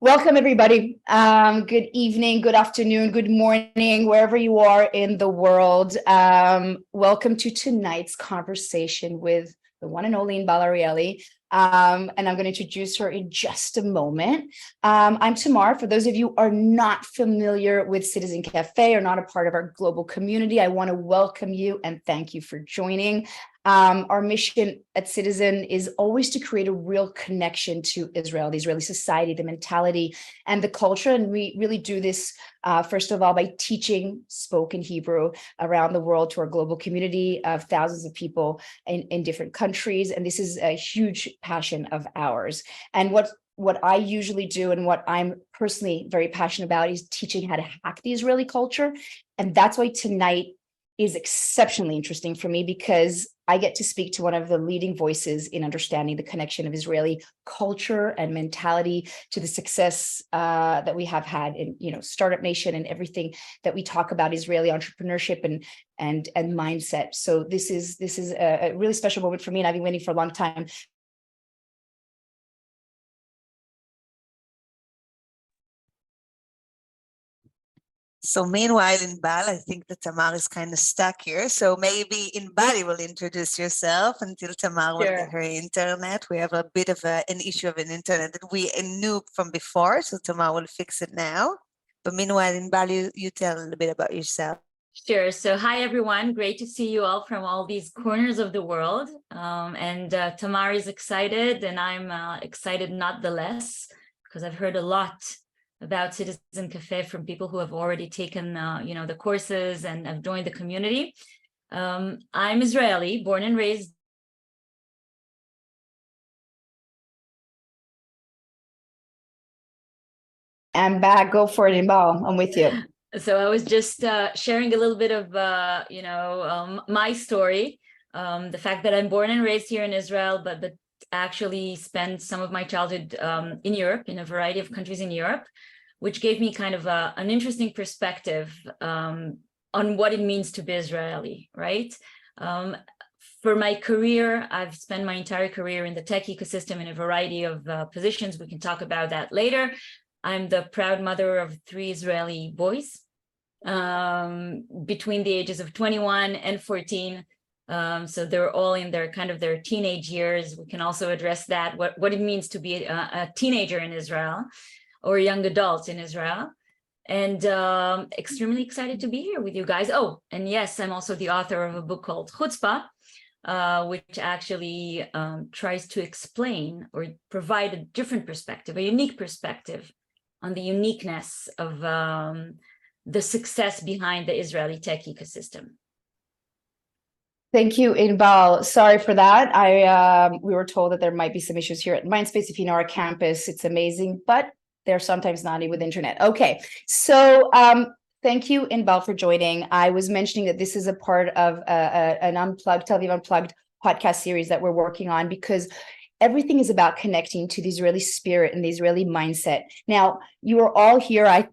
Welcome, everybody. Good evening, good afternoon, good morning, wherever you are in the world. Welcome to tonight's conversation with the one and only Inbal Arieli. And I'm going to introduce her in just a moment. I'm Tamar. For those of you who are not familiar with Citizen Cafe or not a part of our global community, I want to welcome you and thank you for joining. Our mission at Citizen is always to create a real connection to Israel, the Israeli society, the mentality, and the culture. And we really do this, first of all, by teaching spoken Hebrew around the world to our global community of thousands of people in different countries. And this is a huge passion of ours. And what I usually do and what I'm personally very passionate about is teaching how to hack the Israeli culture. And that's why tonight is exceptionally interesting for me, because I get to speak to one of the leading voices in understanding the connection of Israeli culture and mentality to the success that we have had in, Startup Nation and everything that we talk about Israeli entrepreneurship and mindset. So this is a really special moment for me, and I've been waiting for a long time. So meanwhile, Inbal, I think that Tamar is kind of stuck here. So maybe Inbal, you will introduce yourself until Tamar will get her internet. We have a bit of an issue of an internet that we knew from before, so Tamar will fix it now. But meanwhile, Inbal, you tell a little bit about yourself. Sure. So hi, everyone. Great to see you all from all these corners of the world. And Tamar is excited, and I'm excited not the less, because I've heard a lot about Citizen Cafe from people who have already taken, the courses and have joined the community. I'm Israeli, born and raised. I'm back. Go for it, Inbal. I'm with you. So I was just sharing a little bit of, my story, the fact that I'm born and raised here in Israel, but actually spent some of my childhood in Europe, in a variety of countries in Europe, which gave me kind of an interesting perspective on what it means to be Israeli, right? For my career, I've spent my entire career in the tech ecosystem in a variety of positions. We can talk about that later. I'm the proud mother of 3 Israeli boys between the ages of 21 and 14. So they're all in their teenage years. We can also address that, what it means to be a teenager in Israel or a young adult in Israel. And extremely excited to be here with you guys. Oh, and yes, I'm also the author of a book called Chutzpah, which actually tries to explain or provide a different perspective, a unique perspective on the uniqueness of the success behind the Israeli tech ecosystem. Thank you, Inbal. Sorry for that. We were told that there might be some issues here at Mindspace. If you know our campus, it's amazing, but they're sometimes naughty with internet. Okay, so thank you, Inbal, for joining. I was mentioning that this is a part of an Unplugged, Tel Aviv Unplugged podcast series that we're working on, because everything is about connecting to the Israeli spirit and the Israeli mindset. Now, you are all here.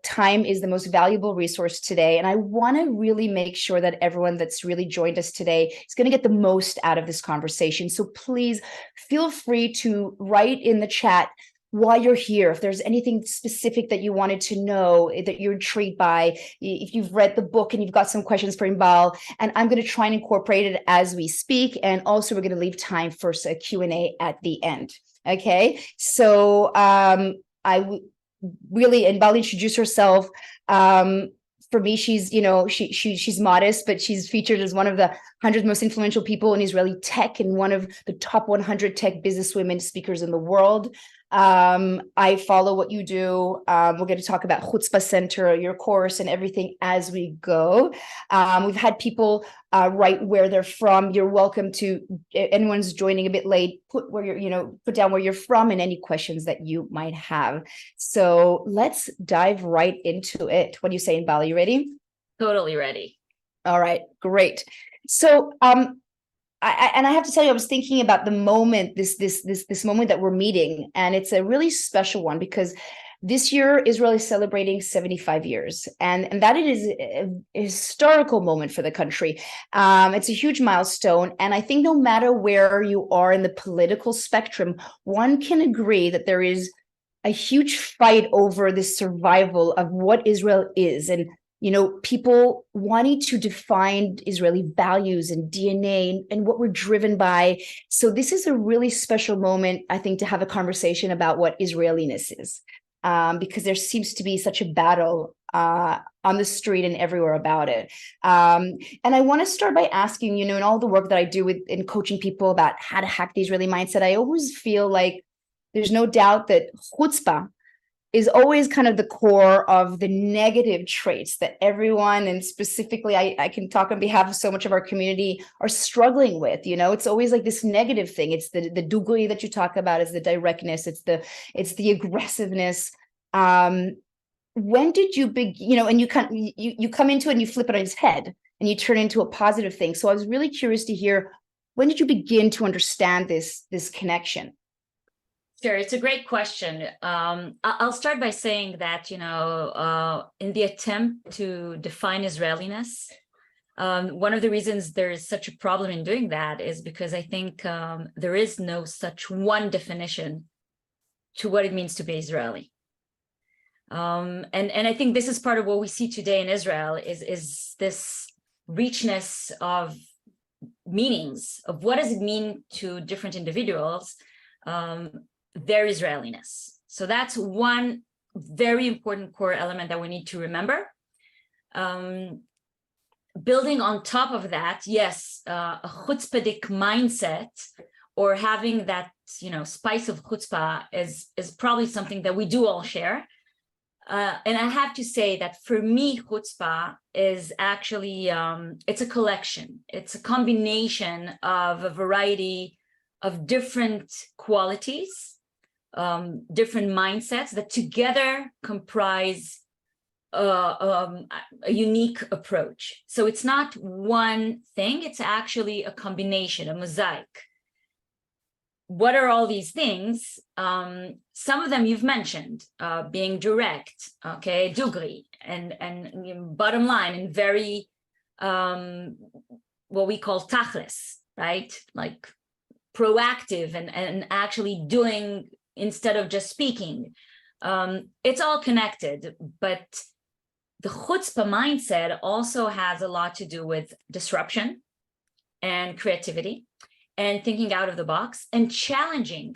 Time is the most valuable resource today. And I want to really make sure that everyone that's really joined us today is going to get the most out of this conversation. So please feel free to write in the chat while you're here, if there's anything specific that you wanted to know, that you're intrigued by, if you've read the book and you've got some questions for Inbal, and I'm going to try and incorporate it as we speak. And also we're going to leave time for a Q&A at the end. Okay, so really, Inbal, introduce herself. For me, she's she's modest, but she's featured as one of the 100 most influential people in Israeli tech and one of the top 100 tech businesswomen speakers in the world. I follow what you do. We're going to talk about Chutzpah Center, your course, and everything as we go. We've had people write where they're from. You're welcome to, anyone's joining a bit late, put down where you're from and any questions that you might have. So let's dive right into it. What do you say, Inbal? Are you ready? Totally ready. All right, great. So I have to tell you, I was thinking about the moment, this moment that we're meeting, and it's a really special one because this year Israel is celebrating 75 years, and that is a historical moment for the country. It's a huge milestone, and I think no matter where you are in the political spectrum, one can agree that there is a huge fight over the survival of what Israel is, and people wanting to define Israeli values and DNA and what we're driven by. So this is a really special moment, I think, to have a conversation about what Israeliness is, because there seems to be such a battle on the street and everywhere about it. And I want to start by asking, in all the work that I do in coaching people about how to hack the Israeli mindset, I always feel like there's no doubt that chutzpah is always kind of the core of the negative traits that everyone, and specifically I can talk on behalf of so much of our community, are struggling with. It's always like this negative thing. It's the dugri that you talk about, is the directness, it's the aggressiveness. When did you begin, and you come into it and you flip it on its head and you turn into a positive thing. So I was really curious to hear, when did you begin to understand this connection? Sure, it's a great question. I'll start by saying that, in the attempt to define Israeliness, one of the reasons there is such a problem in doing that is because I think there is no such one definition to what it means to be Israeli. And I think this is part of what we see today in Israel is this richness of meanings of what does it mean to different individuals, their Israeliness. So that's one very important core element that we need to remember. Building on top of that, yes, a chutzpahdik mindset, or having that, spice of chutzpah is probably something that we do all share. And I have to say that for me, chutzpah is actually, it's a collection. It's a combination of a variety of different qualities, different mindsets that together comprise a unique approach. So it's not one thing, it's actually a combination, a mosaic. What are all these things? Some of them you've mentioned, being direct, okay, dugri, and bottom line, and very, what we call tachlis, right? Like proactive and actually doing instead of just speaking. It's all connected, but the chutzpah mindset also has a lot to do with disruption and creativity and thinking out of the box and challenging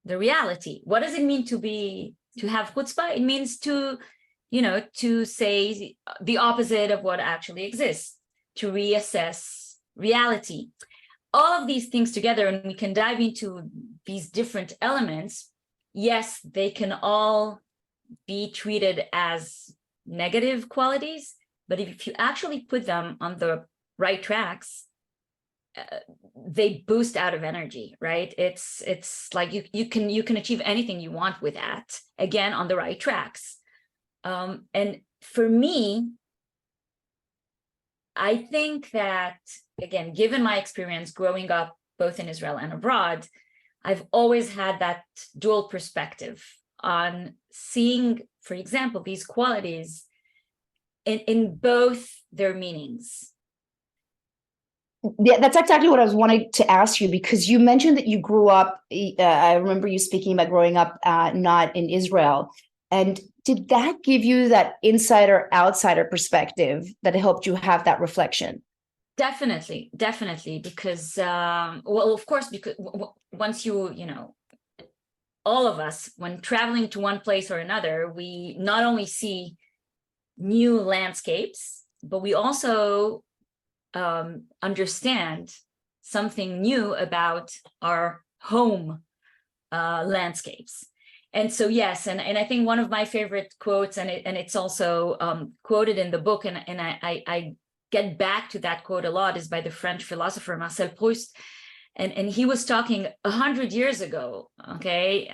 the reality. What does it mean to have chutzpah? It means to say the opposite of what actually exists, to reassess reality. All of these things together, and we can dive into these different elements. Yes, they can all be treated as negative qualities, but if you actually put them on the right tracks, they boost out of energy, right? It's like you can achieve anything you want with that, again, on the right tracks. And for me, I think that, again, given my experience growing up both in Israel and abroad, I've always had that dual perspective on seeing, for example, these qualities in both their meanings. Yeah, that's exactly what I was wanting to ask you, because you mentioned that you grew up, I remember you speaking about growing up not in Israel. And did that give you that insider-outsider perspective that helped you have that reflection? Definitely, because, well, of course, because once all of us, when traveling to one place or another, we not only see new landscapes, but we also understand something new about our home landscapes. And so, yes, and I think one of my favorite quotes, and it's also quoted in the book, and I get back to that quote a lot, is by the French philosopher Marcel Proust. And he was talking 100 years ago, okay?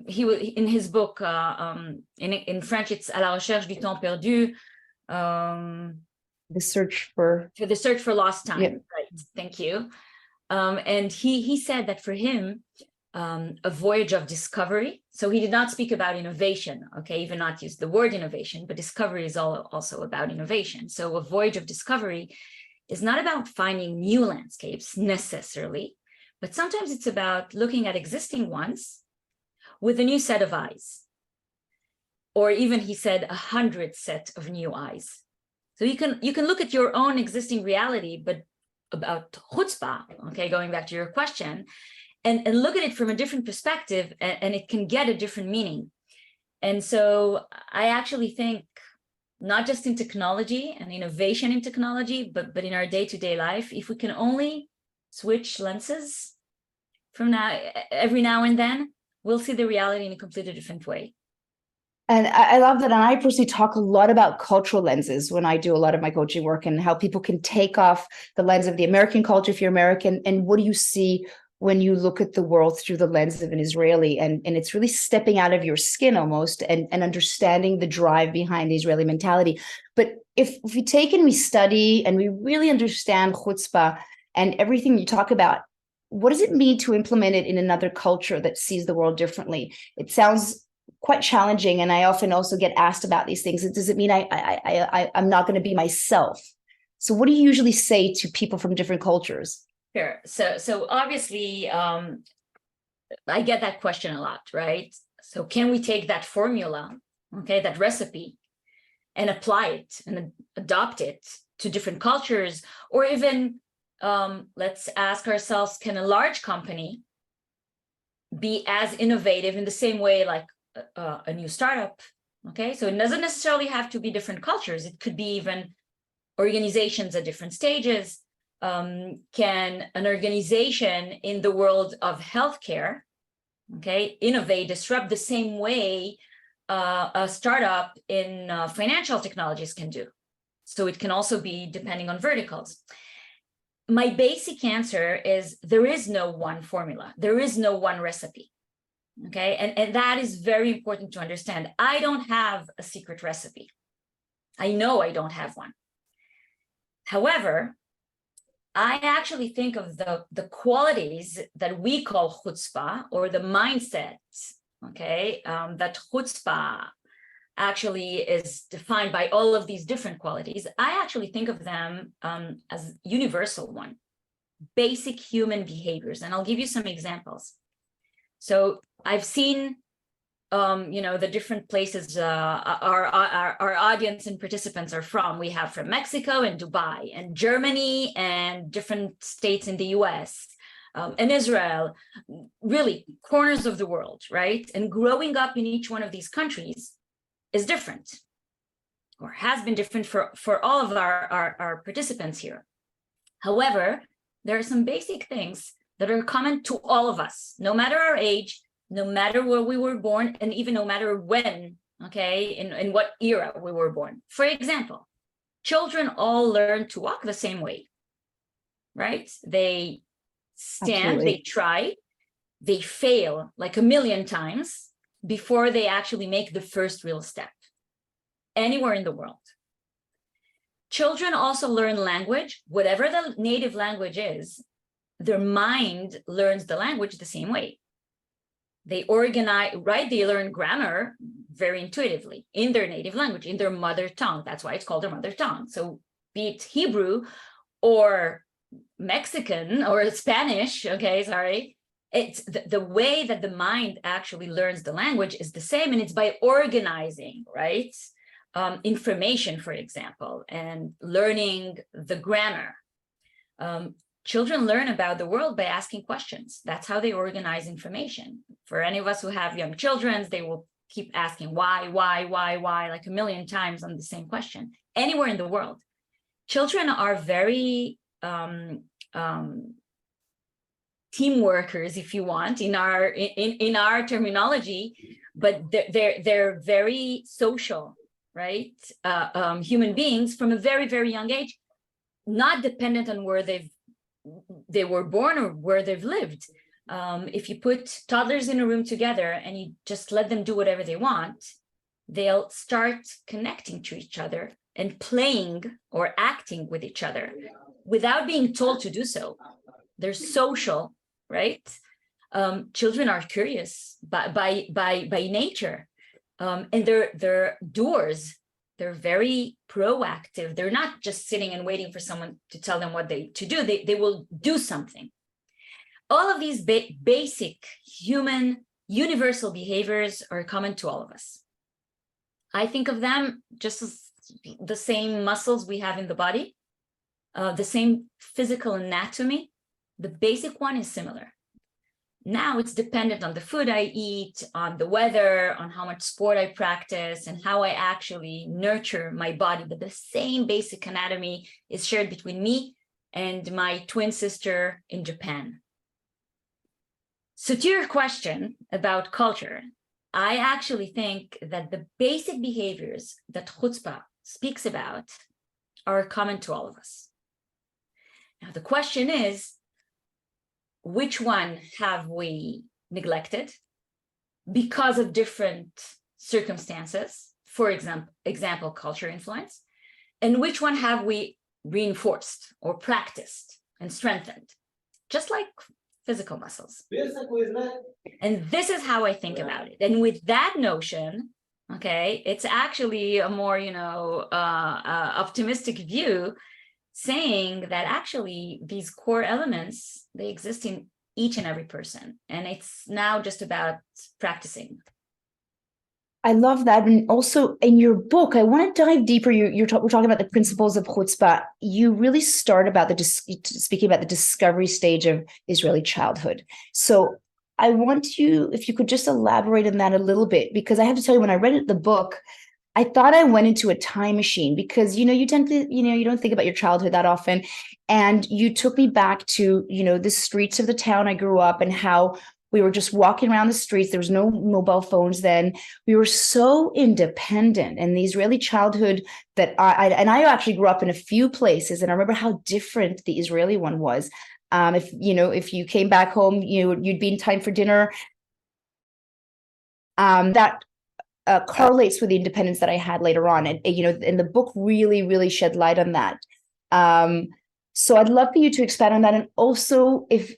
He was in his book, in French, it's À la recherche du temps perdu. The search for lost time, yeah. Right, thank you. And he said that for him, a voyage of discovery. So he did not speak about innovation, okay, even not use the word innovation, but discovery is also about innovation. So a voyage of discovery is not about finding new landscapes necessarily, but sometimes it's about looking at existing ones with a new set of eyes. Or even he said 100 set of new eyes. So you can look at your own existing reality, but about chutzpah, okay, going back to your question, and look at it from a different perspective, and it can get a different meaning. And so I actually think not just in technology and innovation in technology, but in our day-to-day life, if we can only switch lenses from every now and then, we'll see the reality in a completely different way. And I love that. And I personally talk a lot about cultural lenses when I do a lot of my coaching work, and how people can take off the lens of the American culture if you're American, and what do you see when you look at the world through the lens of an Israeli, and it's really stepping out of your skin almost, and understanding the drive behind the Israeli mentality. But if we take and we study and we really understand chutzpah and everything you talk about, what does it mean to implement it in another culture that sees the world differently? It sounds quite challenging, and I often also get asked about these things. Does it mean I'm not going to be myself? So what do you usually say to people from different cultures? Sure. So obviously, I get that question a lot, right? So can we take that formula, okay, that recipe, and apply it and adopt it to different cultures? Or even let's ask ourselves, can a large company be as innovative in the same way like a new startup? Okay, so it doesn't necessarily have to be different cultures. It could be even organizations at different stages. Can an organization in the world of healthcare, okay, innovate, disrupt the same way a startup in financial technologies can do? So it can also be depending on verticals. My basic answer is there is no one formula. There is no one recipe. Okay, and that is very important to understand. I don't have a secret recipe. I know I don't have one. However, I actually think of the qualities that we call chutzpah, or the mindset, okay, that chutzpah actually is defined by all of these different qualities. I actually think of them as universal one, basic human behaviors. And I'll give you some examples. So I've seen, the different places our audience and participants are from. We have from Mexico and Dubai and Germany and different states in the US and Israel, really corners of the world, right? And growing up in each one of these countries is different, or has been different for all of our participants here. However, there are some basic things that are common to all of us, no matter our age, no matter where we were born, and even no matter when, okay, in what era we were born. For example, children all learn to walk the same way, right? They stand, Absolutely. They try, they fail like a million times before they actually make the first real step anywhere in the world. Children also learn language, whatever the native language is. Their mind learns the language the same way. They organize, right? They learn grammar very intuitively in their native language, in their mother tongue. That's why it's called their mother tongue. So be it Hebrew or Mexican or Spanish, okay, sorry. It's the way that the mind actually learns the language is the same, and it's by organizing, right? Information, for example, and learning the grammar. Children learn about the world by asking questions. That's how they organize information. For any of us who have young children, they will keep asking why, like a million times on the same question, anywhere in the world. Children are very team workers, if you want, in our terminology, but they're very social, right? Human beings from a very, very young age, not dependent on where they were born or where they've lived. If you put toddlers in a room together and you just let them do whatever they want, they'll start connecting to each other and playing or acting with each other without being told to do so. They're social, right? Children are curious by nature, and they're doers. They're very proactive. They're not just sitting and waiting for someone to tell them what to do. They will do something. All of these basic human universal behaviors are common to all of us. I think of them just as the same muscles we have in the body, the same physical anatomy. The basic one is similar. Now it's dependent on the food I eat, on the weather, on how much sport I practice, and how I actually nurture my body. But the same basic anatomy is shared between me and my twin sister in Japan. So to your question about culture, I actually think that the basic behaviors that chutzpah speaks about are common to all of us. Now, the question is, which one have we neglected because of different circumstances, for example, culture influence, and which one have we reinforced or practiced and strengthened, just like physical muscles. And this is how I think about it. And with that notion, okay, it's actually a more, optimistic view, saying that actually these core elements, they exist in each and every person. And it's now just about practicing. I love that. And also in your book, I want to dive deeper. We're talking about the principles of chutzpah. You really start about speaking about the discovery stage of Israeli childhood. So I want you, if you could just elaborate on that a little bit, because I have to tell you, when I read the book, I thought I went into a time machine, because, you tend to, you don't think about your childhood that often. And you took me back to, the streets of the town I grew up, and how we were just walking around the streets. There was no mobile phones then. We were so independent. And the Israeli childhood that I actually grew up in a few places, and I remember how different the Israeli one was. If you came back home, you'd be in time for dinner. That correlates with the independence that I had later on. And, and the book really, really shed light on that. So I'd love for you to expand on that. And also, if,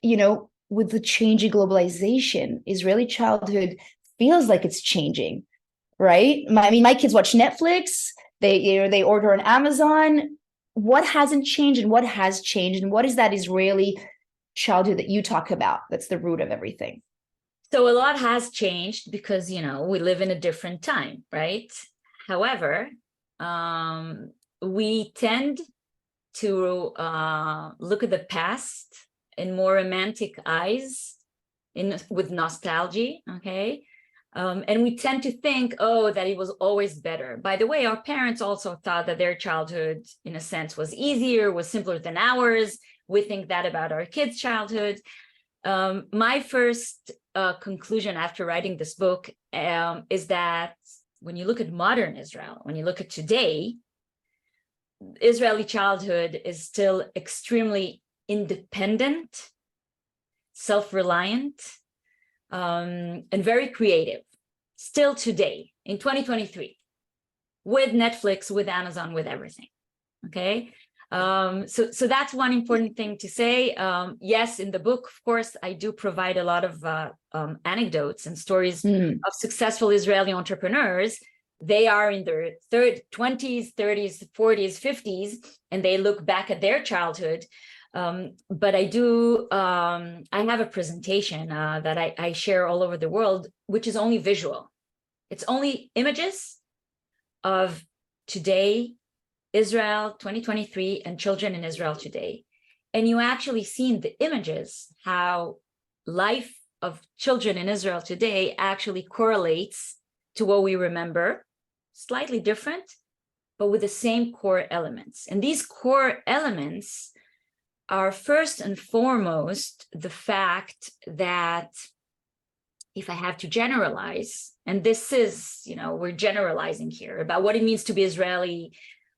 with the changing globalization, Israeli childhood feels like it's changing, right? My kids watch Netflix. They order on Amazon. What hasn't changed, and what has changed? And what is that Israeli childhood that you talk about that's the root of everything? So a lot has changed because, we live in a different time, right? However, we tend to look at the past in more romantic eyes, with nostalgia, okay? And we tend to think, that it was always better. By the way, our parents also thought that their childhood, in a sense, was easier, was simpler than ours. We think that about our kids' childhood. My first conclusion after writing this book is that when you look at modern Israel, when you look at today, Israeli childhood is still extremely independent, self-reliant, and very creative, still today, in 2023, with Netflix, with Amazon, with everything, okay? So that's one important thing to say. Yes, in the book, of course, I do provide a lot of anecdotes and stories of successful Israeli entrepreneurs. They are in their 20s, 30s, 40s, 50s, and they look back at their childhood. But I have a presentation that I share all over the world, which is only visual. It's only images of today, Israel 2023, and children in Israel today. And you actually see in the images how life of children in Israel today actually correlates to what we remember, slightly different, but with the same core elements. And these core elements are first and foremost the fact that, if I have to generalize, and this is, we're generalizing here about what it means to be Israeli,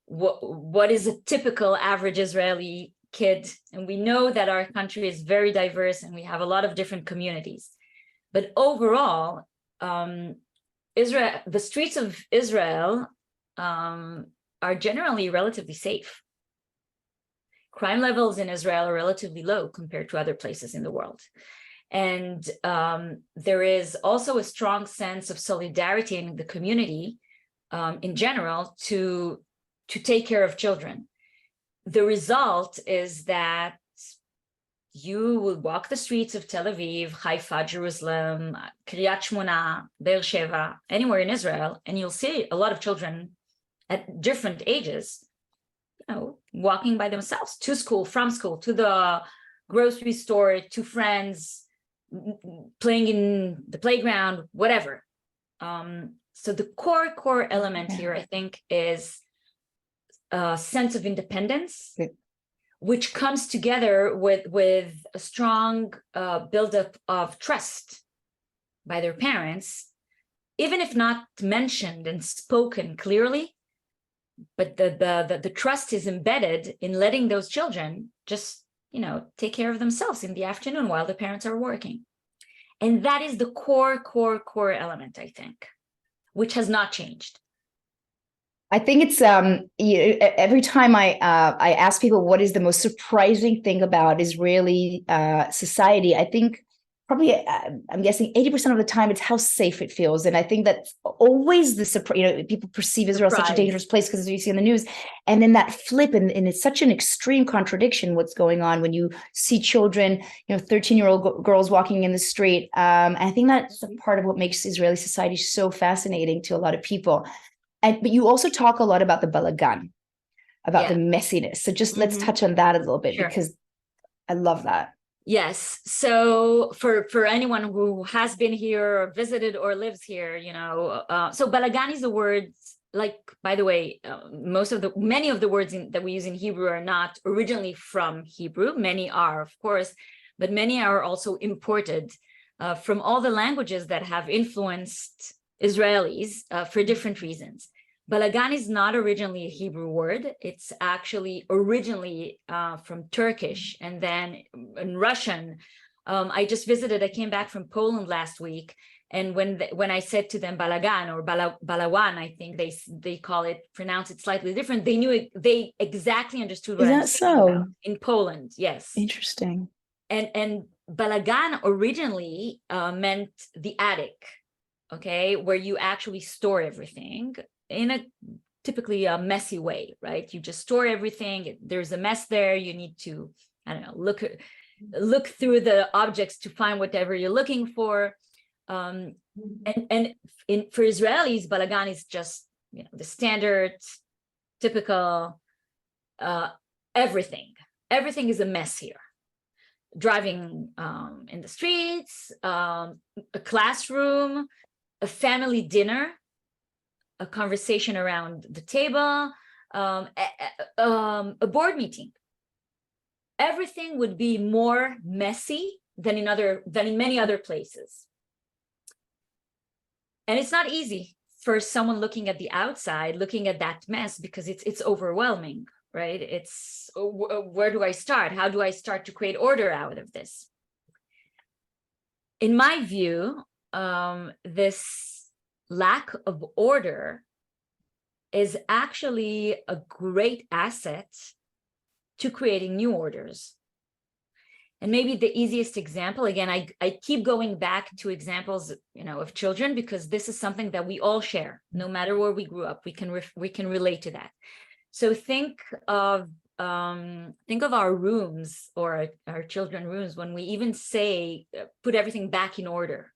what is a typical average Israeli kid. And we know that our country is very diverse and we have a lot of different communities. But overall, the streets of Israel are generally relatively safe. Crime levels in Israel are relatively low compared to other places in the world. And there is also a strong sense of solidarity in the community in general to take care of children. The result is that you will walk the streets of Tel Aviv, Haifa, Jerusalem, Kiryat Shmona, Beersheba, anywhere in Israel, and you'll see a lot of children at different ages, walking by themselves to school, from school, to the grocery store, to friends, playing in the playground, whatever. So the core element here, I think, is a sense of independence, which comes together with a strong buildup of trust by their parents, even if not mentioned and spoken clearly, but the trust is embedded in letting those children just, take care of themselves in the afternoon while the parents are working. And that is the core element, I think, which has not changed. I think it's every time I ask people what is the most surprising thing about Israeli society, I think probably I'm guessing 80% of the time it's how safe it feels, and I think that's always the surprise. People perceive Israel as such a dangerous place because you see in the news, and then that flip, and it's such an extreme contradiction what's going on when you see children, 13-year-old girls walking in the street. And I think that's a part of what makes Israeli society so fascinating to a lot of people. But you also talk a lot about the balagan, about the messiness. So just let's touch on that a little bit, because I love that. Yes. So for anyone who has been here or visited or lives here, so balagan is a word, like, by the way, many of the words that we use in Hebrew are not originally from Hebrew. Many are, of course, but many are also imported from all the languages that have influenced Israelis for different reasons. Balagan is not originally a Hebrew word. It's actually originally from Turkish, and then in Russian. I came back from Poland last week, and when I said to them balagan or balawan, I think they pronounce it slightly different. They exactly understood what I'm saying about in Poland. Yes. Interesting. And balagan originally meant the attic. Okay, where you actually store everything in a typically a messy way, right? You just store everything. There's a mess there. You need to, look through the objects to find whatever you're looking for. For Israelis, balagan is just, the standard, typical, everything. Everything is a mess here. Driving in the streets, a classroom, a family dinner, a conversation around the table, a board meeting. Everything would be more messy than in many other places. And it's not easy for someone looking at the outside, looking at that mess, because it's overwhelming, right? It's, where do I start? How do I start to create order out of this? In my view, this lack of order is actually a great asset to creating new orders. And maybe the easiest example, again, I keep going back to examples, of children, because this is something that we all share, no matter where we grew up. We can relate to that. So think of our rooms, or our children's rooms, when we even say put everything back in order.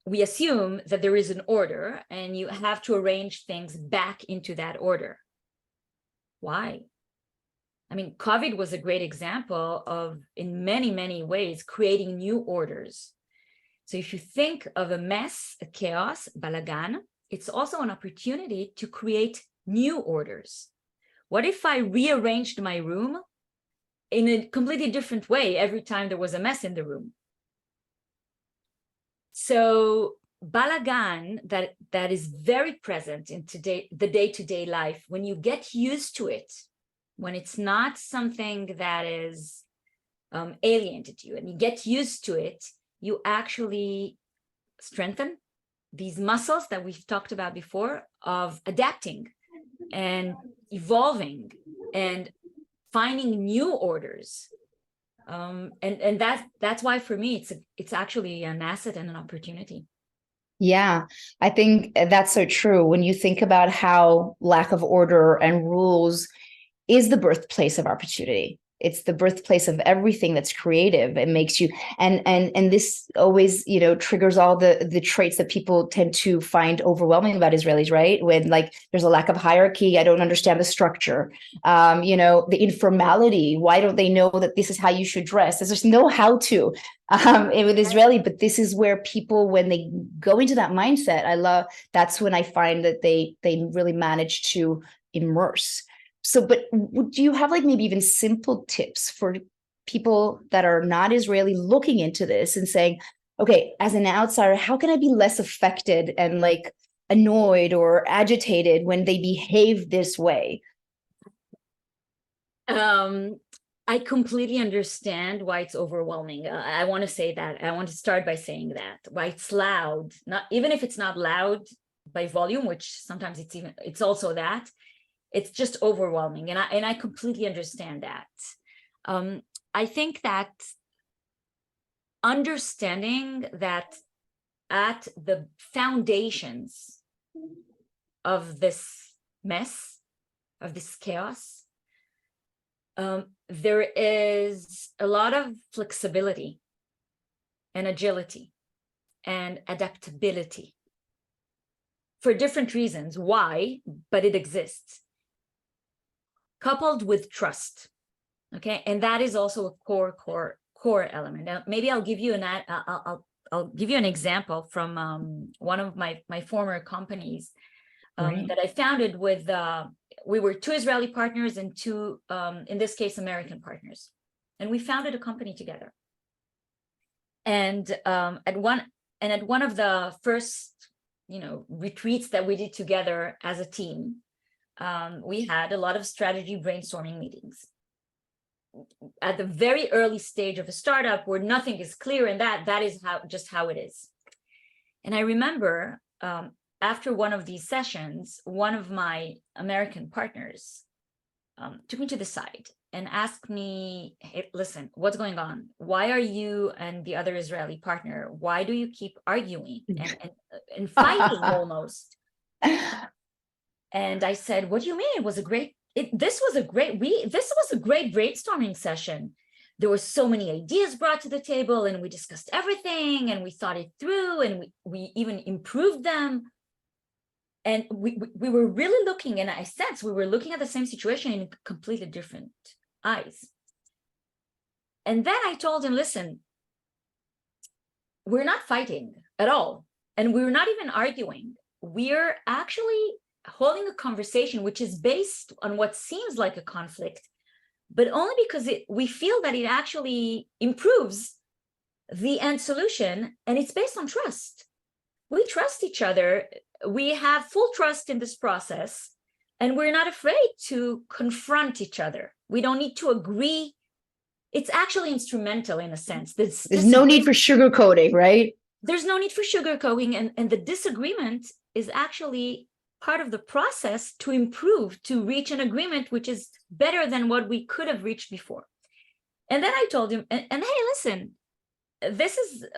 We assume that there is an order, and you have to arrange things back into that order. Why? I mean, COVID was a great example of, in many, many ways, creating new orders. So if you think of a mess, a chaos, balagan, it's also an opportunity to create new orders. What if I rearranged my room in a completely different way every time there was a mess in the room? So balagan, that is very present in the day-to-day life, when you get used to it, when it's not something that is alien to you, and you get used to it, you actually strengthen these muscles that we've talked about before of adapting and evolving and finding new orders. And that's why, for me, it's actually an asset and an opportunity. Yeah, I think that's so true. When you think about how lack of order and rules is the birthplace of opportunity. it's the birthplace of everything that's creative. It makes you, and this always, triggers all the traits that people tend to find overwhelming about Israelis, right? When like there's a lack of hierarchy, I don't understand the structure, the informality. Why don't they know that this is how you should dress? There's just no how to with Israeli, but this is where people, when they go into that mindset, that's when I find that they really manage to immerse. So, but do you have like maybe even simple tips for people that are not Israeli looking into this and saying, okay, as an outsider, how can I be less affected and like annoyed or agitated when they behave this way? I completely understand why it's overwhelming. I want to say that. I want to start by saying that why it's loud, not even if it's not loud by volume, which sometimes it's also that. It's just overwhelming, and I completely understand that. I think that understanding that at the foundations of this mess, of this chaos, there is a lot of flexibility and agility and adaptability for different reasons. Why? But it exists. Coupled with trust, okay, and that is also a core element. Now, maybe I'll give you I'll give you an example from one of my former companies that I founded with. We were 2 Israeli partners and 2, in this case, American partners, and we founded a company together. And at one of the first, retreats that we did together as a team, we had a lot of strategy brainstorming meetings at the very early stage of a startup where nothing is clear, and that is how it is. And I remember after one of these sessions, one of my American partners took me to the side and asked me, hey, listen, what's going on? Why are you and the other Israeli partner, why do you keep arguing and fighting almost? And I said, what do you mean? This was a great brainstorming session. There were so many ideas brought to the table, and we discussed everything, and we thought it through, and we even improved them. And we were really looking, in a sense, we were looking at the same situation in completely different eyes. And then I told him, listen, we're not fighting at all. And we're not even arguing. We're actually holding a conversation which is based on what seems like a conflict, but only because we feel that it actually improves the end solution, and it's based on trust. We trust each other. We have full trust in this process, and we're not afraid to confront each other. We don't need to agree. It's actually instrumental in a sense. There's no need for sugarcoating, right? There's no need for sugarcoating, and the disagreement is actually part of the process to improve, to reach an agreement which is better than what we could have reached before. And then I told him, and hey, listen,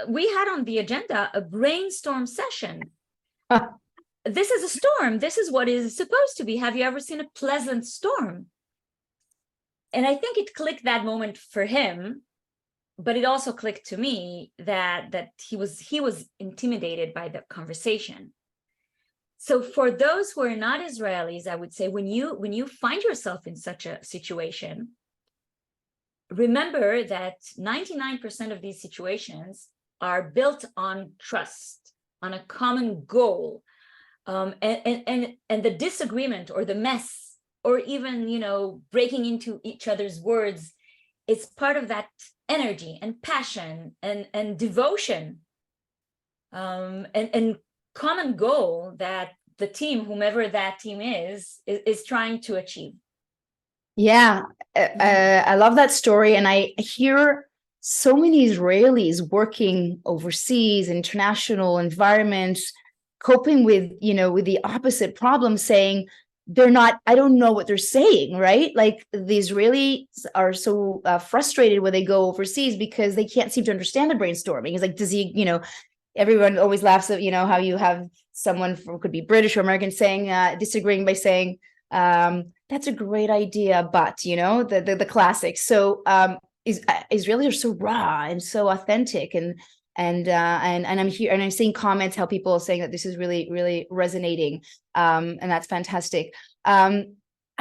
we had on the agenda a brainstorm session. This is a storm. This is what is supposed to be. Have you ever seen a pleasant storm? And I think it clicked that moment for him, but it also clicked to me that he was intimidated by the conversation. So for those who are not Israelis, I would say when you find yourself in such a situation, remember that 99% of these situations are built on trust, on a common goal, and the disagreement or the mess, or even breaking into each other's words, is part of that energy and passion and devotion, and common goal that the team, whomever that team is trying to achieve. Yeah, I love that story. And I hear so many Israelis working overseas, international environments, coping with the opposite problem, saying I don't know what they're saying, right? Like the Israelis are so frustrated when they go overseas because they can't seem to understand the brainstorming. It's like, everyone always laughs at, how you have someone could be British or American saying, disagreeing by saying, That's a great idea, but you know, the classic. So Israelis are so raw and so authentic, and I'm here and I'm seeing comments how people are saying that this is really, really resonating, and that's fantastic. I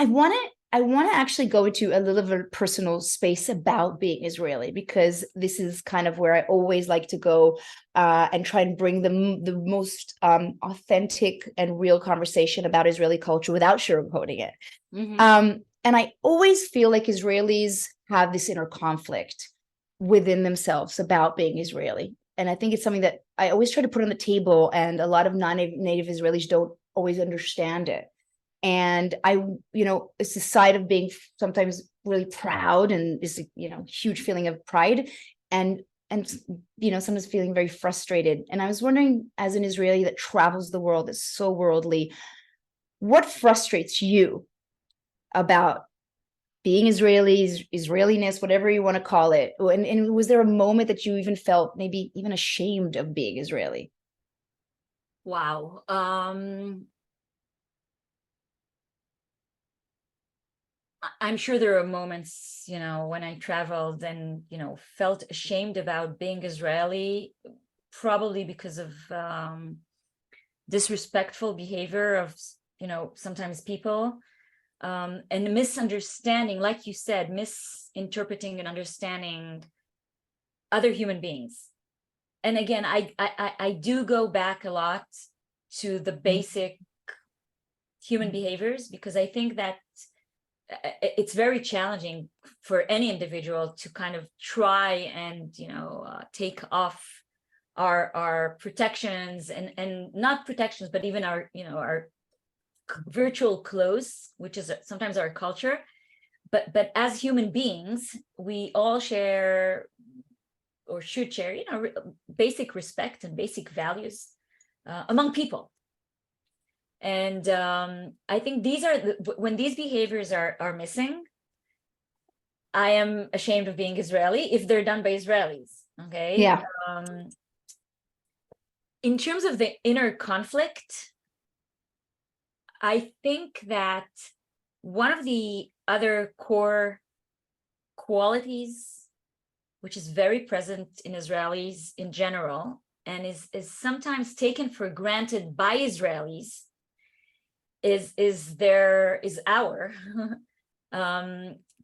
want to actually go into a little bit of personal space about being Israeli, because this is kind of where I always like to go and try and bring the most authentic and real conversation about Israeli culture without sugarcoating it. And I always feel like Israelis have this inner conflict within themselves about being Israeli. And I think it's something that I always try to put on the table, and a lot of non-native Israelis don't always understand it. And it's the side of being sometimes really proud, and is huge feeling of pride, and sometimes feeling very frustrated. And I was wondering, as an Israeli that travels the world, that's so worldly, what frustrates you about being Israeli, Israeliness, whatever you want to call it? And was there a moment that you even felt maybe even ashamed of being Israeli? Wow. I'm sure there are moments, when I traveled and, felt ashamed about being Israeli, probably because of disrespectful behavior of, sometimes people, and misunderstanding, like you said, misinterpreting and understanding other human beings. And again, I do go back a lot to the basic human behaviors, because I think that it's very challenging for any individual to kind of try and take off our protections and not protections, but even our virtual clothes, which is sometimes our culture. But as human beings, we all share, or should share, basic respect and basic values among people. And I think these are when these behaviors are missing, I am ashamed of being Israeli if they're done by Israelis. Okay. Yeah. In terms of the inner conflict, I think that one of the other core qualities, which is very present in Israelis in general, and is sometimes taken for granted by Israelis, is our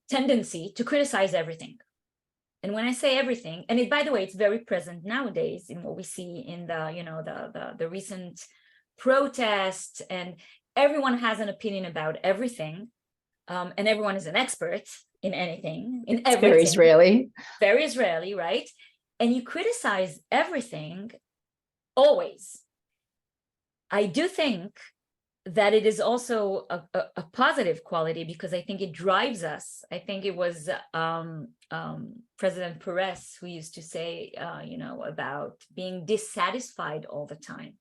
tendency to criticize everything. And when I say everything, and by the way, it's very present nowadays in what we see in the recent protests, and everyone has an opinion about everything, and everyone is an expert in anything, in everything. Very Israeli, right? And you criticize everything always. I do think that it is also a positive quality, because I think it drives us. I think it was President Pross who used to say, about being dissatisfied all the time.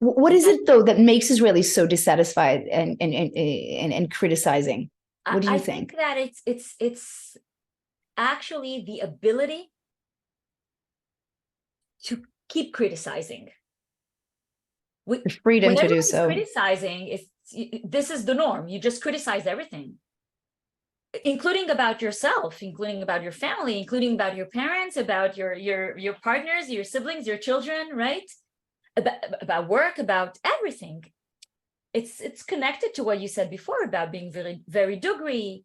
What is it though that makes Israelis so dissatisfied and criticizing? What do you think? I think that it's actually the ability to keep criticizing. The freedom to do so. Criticizing this is the norm. You just criticize everything, including about yourself, including about your family, including about your parents, about your partners, your siblings, your children, right? About work, about everything. It's connected to what you said before about being very, very dugri.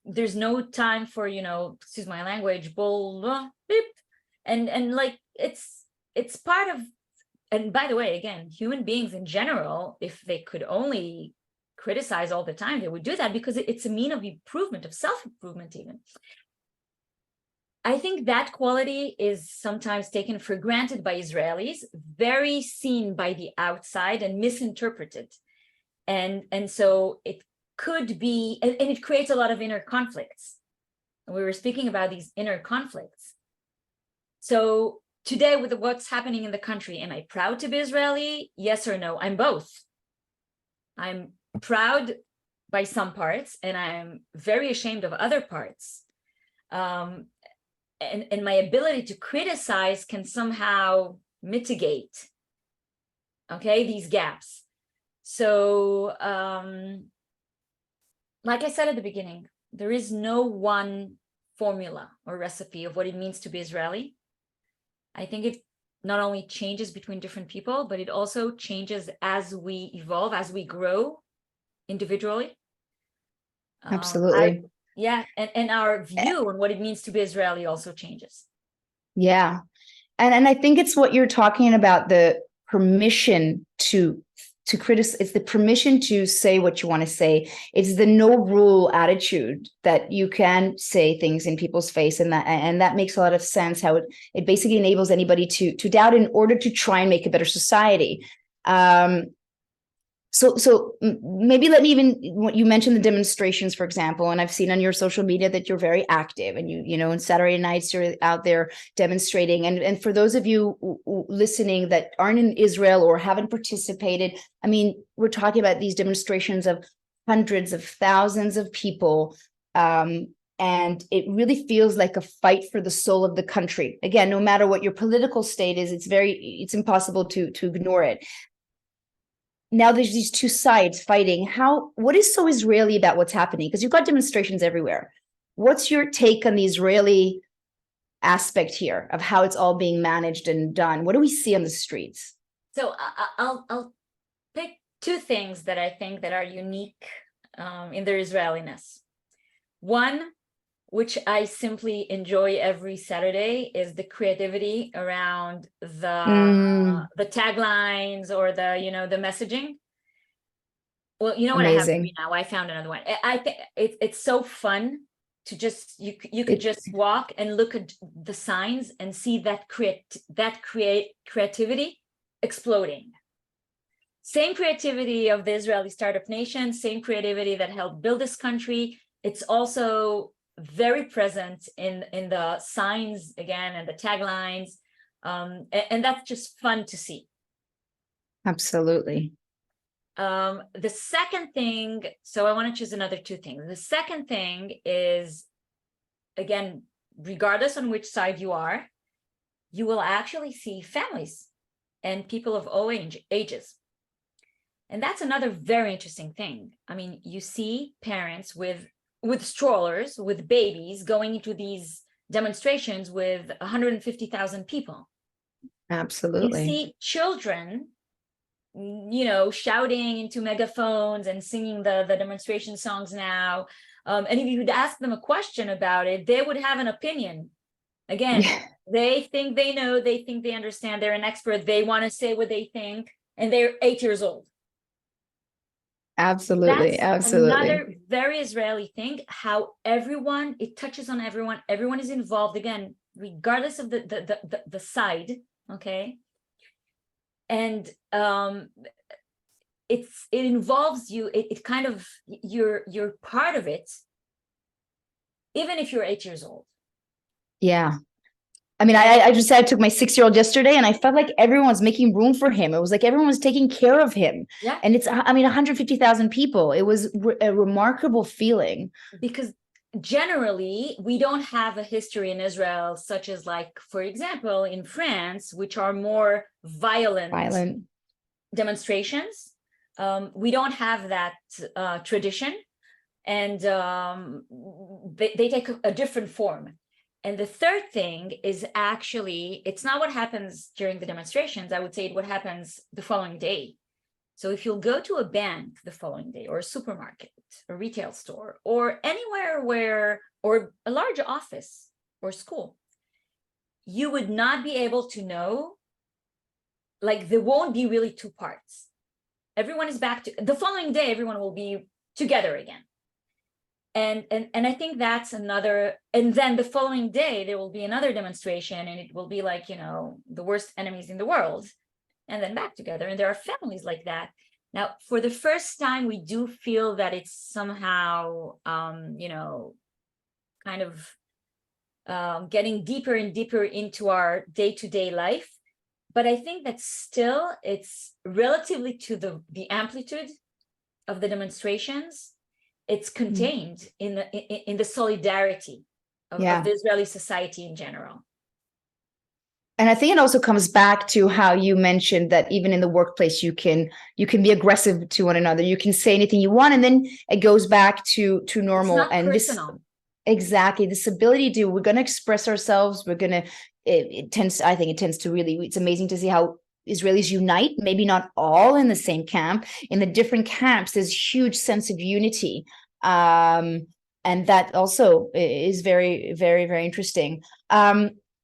There's no time for, excuse my language, bull, beep. And like, it's part of. And by the way, again, human beings in general, if they could only criticize all the time, they would do that, because it's a mean of improvement, of self-improvement even. I think that quality is sometimes taken for granted by Israelis, very seen by the outside and misinterpreted. And so it could be, and it creates a lot of inner conflicts. And we were speaking about these inner conflicts. So today, with what's happening in the country, am I proud to be Israeli? Yes or no? I'm both. I'm proud by some parts, and I'm very ashamed of other parts. And my ability to criticize can somehow mitigate, these gaps. So, like I said at the beginning, there is no one formula or recipe of what it means to be Israeli. I think it not only changes between different people, but it also changes as we evolve, as we grow individually. Absolutely. And our view on what it means to be Israeli also changes. Yeah. And I think it's what you're talking about, the permission to criticize. It's the permission to say what you want to say. It's the no rule attitude that you can say things in people's face, and that makes a lot of sense. How it basically enables anybody to doubt in order to try and make a better society. So maybe let me you mentioned the demonstrations, for example, and I've seen on your social media that you're very active, and you know, on Saturday nights you're out there demonstrating. And for those of you listening that aren't in Israel or haven't participated, I mean, we're talking about these demonstrations of hundreds of thousands of people. And it really feels like a fight for the soul of the country. Again, no matter what your political state is, it's impossible to ignore it. Now there's these two sides fighting. What is so Israeli about what's happening? Because you've got demonstrations everywhere. What's your take on the Israeli aspect here of how it's all being managed and done? What do we see on the streets? So I'll pick two things that I think that are unique in their Israeliness. One, which I simply enjoy every Saturday, is the creativity around the taglines or the messaging. Well, you know what? Amazing. I have now. I found another one. I think it's so fun to just you could just walk and look at the signs and see that creativity exploding. Same creativity of the Israeli startup nation, same creativity that helped build this country. It's also very present in the signs again and the taglines, and that's just fun to see. Absolutely. The second thing, so I want to choose another two things. The second thing is, again, regardless on which side you are, you will actually see families and people of all ages. And that's another very interesting thing. I mean, you see parents with strollers, with babies going into these demonstrations with 150,000 people. Absolutely. You see children, shouting into megaphones and singing the demonstration songs now. And if you would ask them a question about it, they would have an opinion. Again, They think they know, they think they understand, they're an expert, they want to say what they think, and they're 8 years old. Absolutely. That's absolutely. Another very Israeli thing, how it touches on everyone is involved, again, regardless of the side, okay? And it involves you, it kind of, you're part of it, even if you're 8 years old. Yeah. I mean, I just said I took my 6-year-old yesterday, and I felt like everyone was making room for him. It was like everyone was taking care of him. Yeah. And 150,000 people. It was a remarkable feeling. Because generally, we don't have a history in Israel, such as, like, for example, in France, which are more violent demonstrations. We don't have that tradition, and they take a different form. And the third thing is actually, it's not what happens during the demonstrations. I would say what happens the following day. So if you'll go to a bank the following day, or a supermarket, a retail store, or anywhere or a large office or school, you would not be able to know, like, there won't be really two parts. Everyone is back to the following day, everyone will be together again. And I think that's another, and then the following day there will be another demonstration, and it will be like, the worst enemies in the world, and then back together. And there are families like that. Now, for the first time, we do feel that it's somehow, kind of getting deeper and deeper into our day-to-day life. But I think that still it's relatively to the amplitude of the demonstrations, it's contained in the solidarity of the Israeli society in general. And I think it also comes back to how you mentioned that even in the workplace, you can be aggressive to one another. You can say anything you want, and then it goes back to normal. It's not and personal. Exactly, this ability to, we're going to express ourselves. We're going to, I think it tends to really, it's amazing to see how Israelis unite, maybe not all in the same camp. In the different camps, there's huge sense of unity. And that also is very, very, very interesting.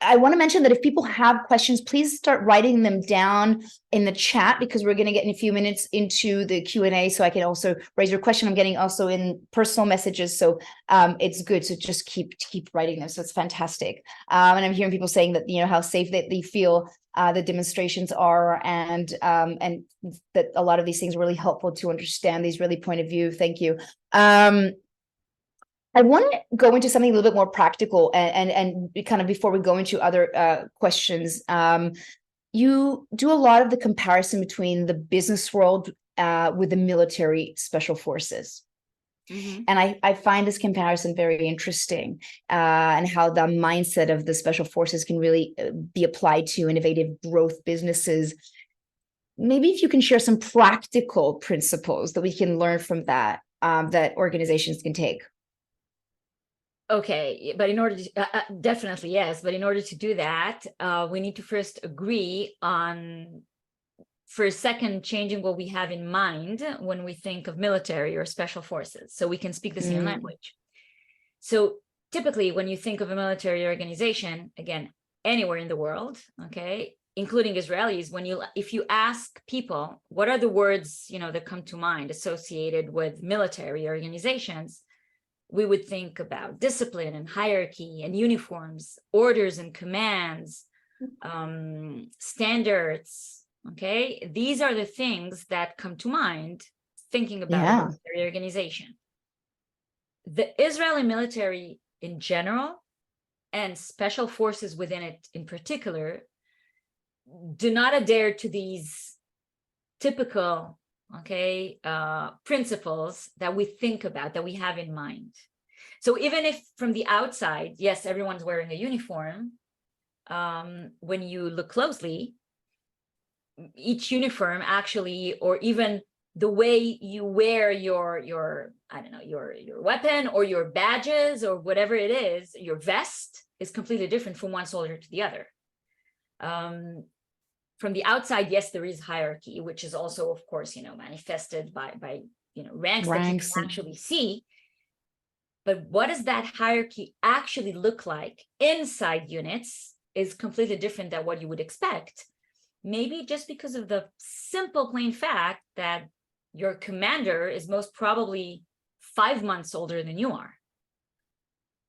I want to mention that if people have questions, please start writing them down in the chat, because we're going to get in a few minutes into the Q&A, so I can also raise your question. I'm getting also in personal messages, so it's good. So just keep writing them. So it's fantastic. And I'm hearing people saying that, how safe they feel the demonstrations are, and that a lot of these things are really helpful to understand these really point of view. Thank you. I want to go into something a little bit more practical, and kind of before we go into other questions. You do a lot of the comparison between the business world with the military special forces. Mm-hmm. And I find this comparison very interesting, and how the mindset of the special forces can really be applied to innovative growth businesses. Maybe if you can share some practical principles that we can learn from that, that organizations can take. Okay, but in order to, definitely yes, but in order to do that, we need to first agree on, for a second, changing what we have in mind when we think of military or special forces, so we can speak the same language. So typically, when you think of a military organization, again, anywhere in the world, okay, including Israelis, if you ask people, what are the words, that come to mind associated with military organizations, we would think about discipline and hierarchy and uniforms, orders and commands, standards. Okay, these are the things that come to mind thinking about a military organization. The Israeli military in general, and special forces within it in particular, do not adhere to these typical principles that we think about, that we have in mind. So even if from the outside, yes, everyone's wearing a uniform, when you look closely, each uniform actually, or even the way you wear your I don't know, your weapon or your badges or whatever it is, your vest, is completely different from one soldier to the other. From the outside, yes, there is hierarchy, which is also, of course, manifested by ranks that you can actually see. But what does that hierarchy actually look like inside units is completely different than what you would expect. Maybe just because of the simple plain fact that your commander is most probably 5 months older than you are.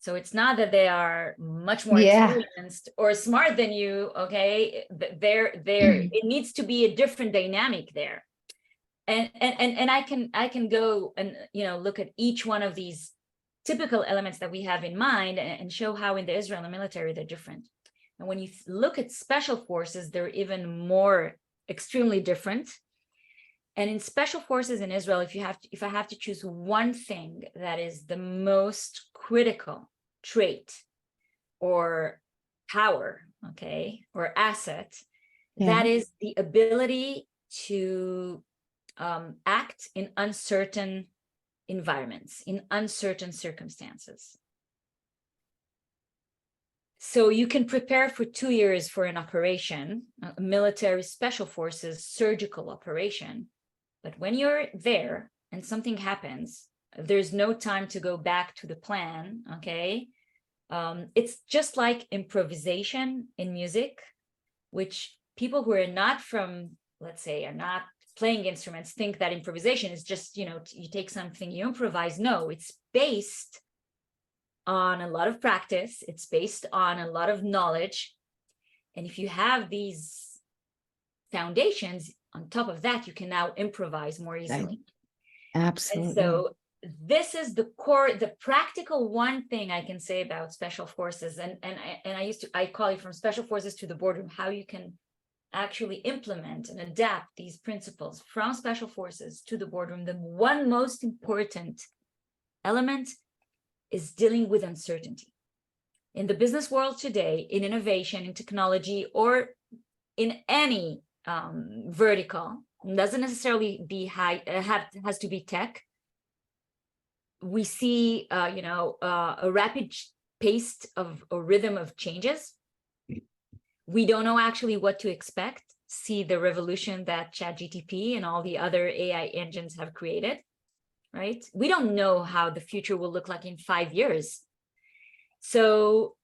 So it's not that they are much more experienced or smart than you, okay? It needs to be a different dynamic there. And I can go and look at each one of these typical elements that we have in mind and show how in the Israeli military they're different. And when you look at special forces, they're even more extremely different. And in special forces in Israel, if I have to choose one thing that is the most critical trait or power, or asset, that is the ability to act in uncertain environments, in uncertain circumstances. So you can prepare for 2 years for an operation, a military special forces surgical operation, but when you're there and something happens, there's no time to go back to the plan, it's just like improvisation in music, which people who are not from, let's say, are not playing instruments think that improvisation is just, you take something, you improvise. No, it's based on a lot of practice. It's based on a lot of knowledge. And if you have these foundations on top of that, you can now improvise more easily. Absolutely. And so this is the core, the practical one thing I can say about special forces. And I call it from special forces to the boardroom, how you can actually implement and adapt these principles from special forces to the boardroom. The one most important element is dealing with uncertainty. in the business world today, in innovation, in technology, or in any vertical, it doesn't necessarily be has to be tech. We see, a rapid pace of a rhythm of changes. We don't know actually what to expect. See the revolution that ChatGPT and all the other AI engines have created, right? We don't know how the future will look like in 5 years. So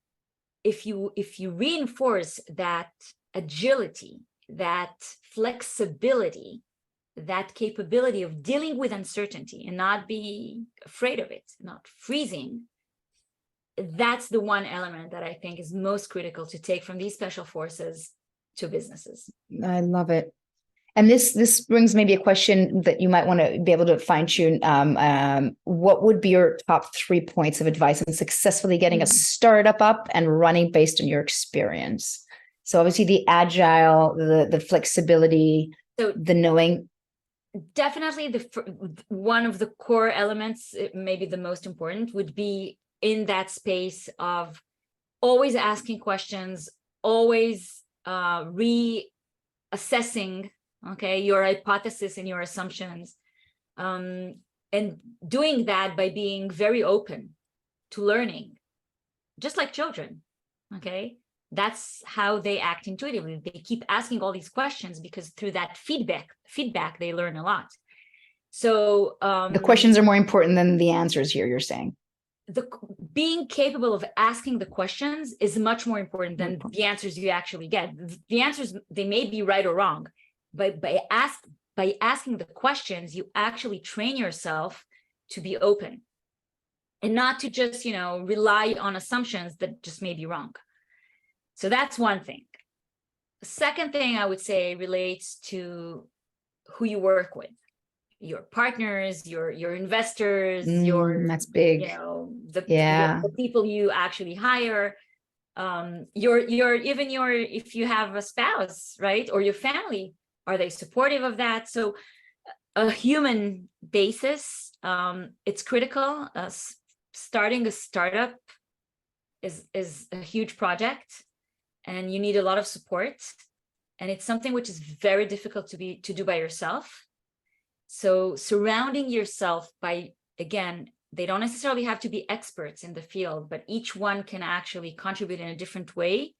if you reinforce that agility, that flexibility, that capability of dealing with uncertainty and not be afraid of it, not freezing, that's the one element that I think is most critical to take from these special forces to businesses. I love it. And this brings maybe a question that you might want to be able to fine tune. What would be your top 3 points of advice on successfully getting a startup up and running based on your experience? So obviously the agile, the flexibility, so the knowing. Definitely one of the core elements, maybe the most important, would be in that space of always asking questions, always reassessing, your hypothesis and your assumptions, and doing that by being very open to learning, just like children. That's how they act intuitively. They keep asking all these questions because through that feedback, they learn a lot. So the questions are more important than the answers here, you're saying? Being capable of asking the questions is much more important than the answers you actually get. The answers, they may be right or wrong, but by asking the questions, you actually train yourself to be open and not to just, rely on assumptions that just may be wrong. So that's one thing. The second thing I would say relates to who you work with, your partners, your investors, that's big. The people you actually hire, if you have a spouse, right, or your family, are they supportive of that? So a human basis, it's critical. Starting a startup is a huge project, and you need a lot of support, and it's something which is very difficult to do by yourself. So surrounding yourself by, again, they don't necessarily have to be experts in the field, but each one can actually contribute in a different way.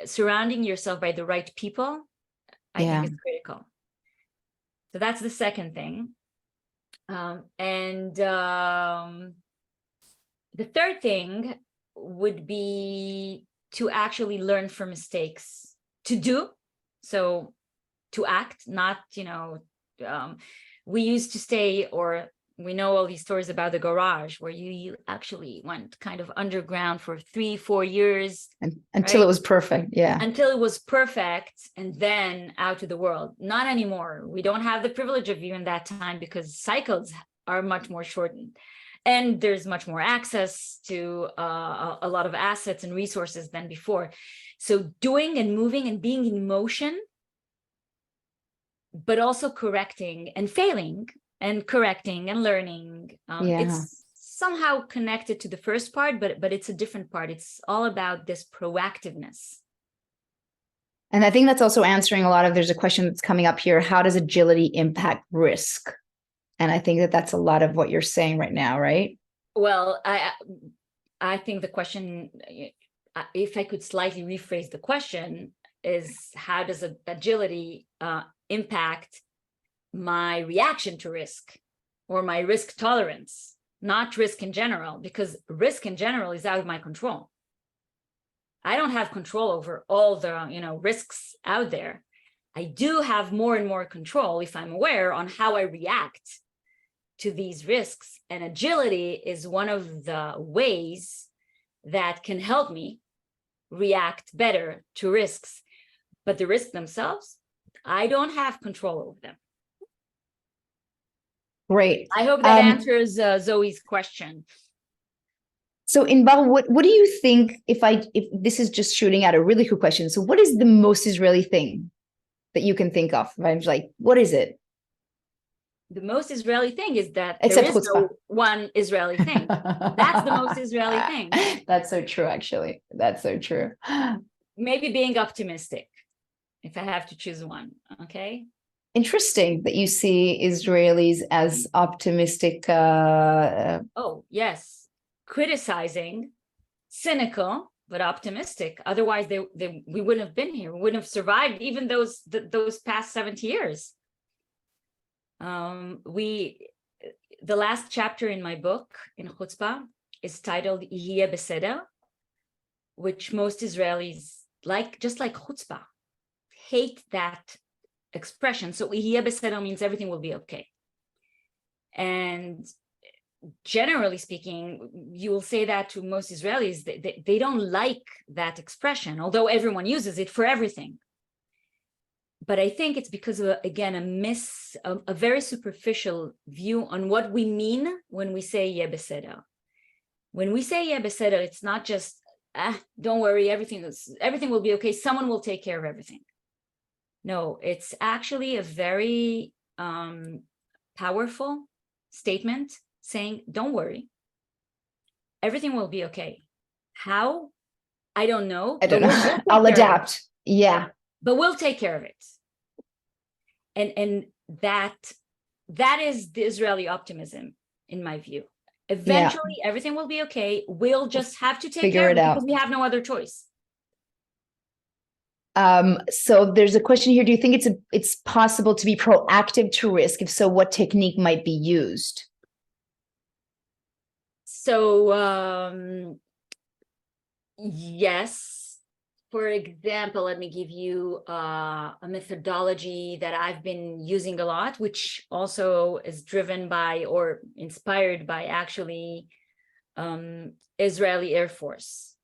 Surrounding yourself by the right people, I think is critical. So that's the second thing. And the third thing would be to actually learn from mistakes, to do. So to act, not, we used to stay, or we know all these stories about the garage where you actually went kind of underground for 3-4 years. Until it was perfect. Yeah. Until it was perfect, and then out to the world. Not anymore. We don't have the privilege of even that time because cycles are much more shortened. And there's much more access to a lot of assets and resources than before. So doing and moving and being in motion, but also correcting and failing and correcting and learning. It's somehow connected to the first part, but it's a different part. It's all about this proactiveness. And I think that's also answering there's a question that's coming up here. How does agility impact risk? And I think that's a lot of what you're saying right now, right? Well, I think the question, if I could slightly rephrase the question, is how does agility impact my reaction to risk or my risk tolerance, not risk in general, because risk in general is out of my control. I don't have control over all the, risks out there. I do have more and more control, if I'm aware, on how I react to these risks. And agility is one of the ways that can help me react better to risks. But the risks themselves, I don't have control over them. Great. I hope that answers Zoe's question. So Inbal, what do you think, if this is just shooting out a really cool question, so what is the most Israeli thing that you can think of? I'm like, what is it? The most Israeli thing is that Except there is chutzpah. no one Israeli thing. That's the most Israeli thing. That's so true, actually. That's so true. Maybe being optimistic, if I have to choose one. Okay. Interesting that you see Israelis as optimistic. Oh, yes. Criticizing, cynical, but optimistic. Otherwise, we wouldn't have been here. We wouldn't have survived even those past 70 years. The last chapter in my book, in chutzpah, is titled Yeh Beseder, which most Israelis, just like chutzpah, hate that expression. So Yeh Beseder means everything will be okay. And generally speaking, you will say that to most Israelis, they don't like that expression, although everyone uses it for everything. But I think it's because of, again, a very superficial view on what we mean when we say Yeh Beseder. When we say Yeh Beseder, it's not just, don't worry, everything will be okay. Someone will take care of everything. No, it's actually a very powerful statement saying, don't worry, everything will be okay. How? I don't know. I don't know. I'll adapt. Yeah. But we'll take care of it. And that is the Israeli optimism, in my view. Eventually, everything will be okay. We'll just have to take care of it because we have no other choice. So there's a question here. Do you think it's possible to be proactive to risk? If so, what technique might be used? So, yes. For example, let me give you a methodology that I've been using a lot, which also is driven by or inspired by actually Israeli Air Force.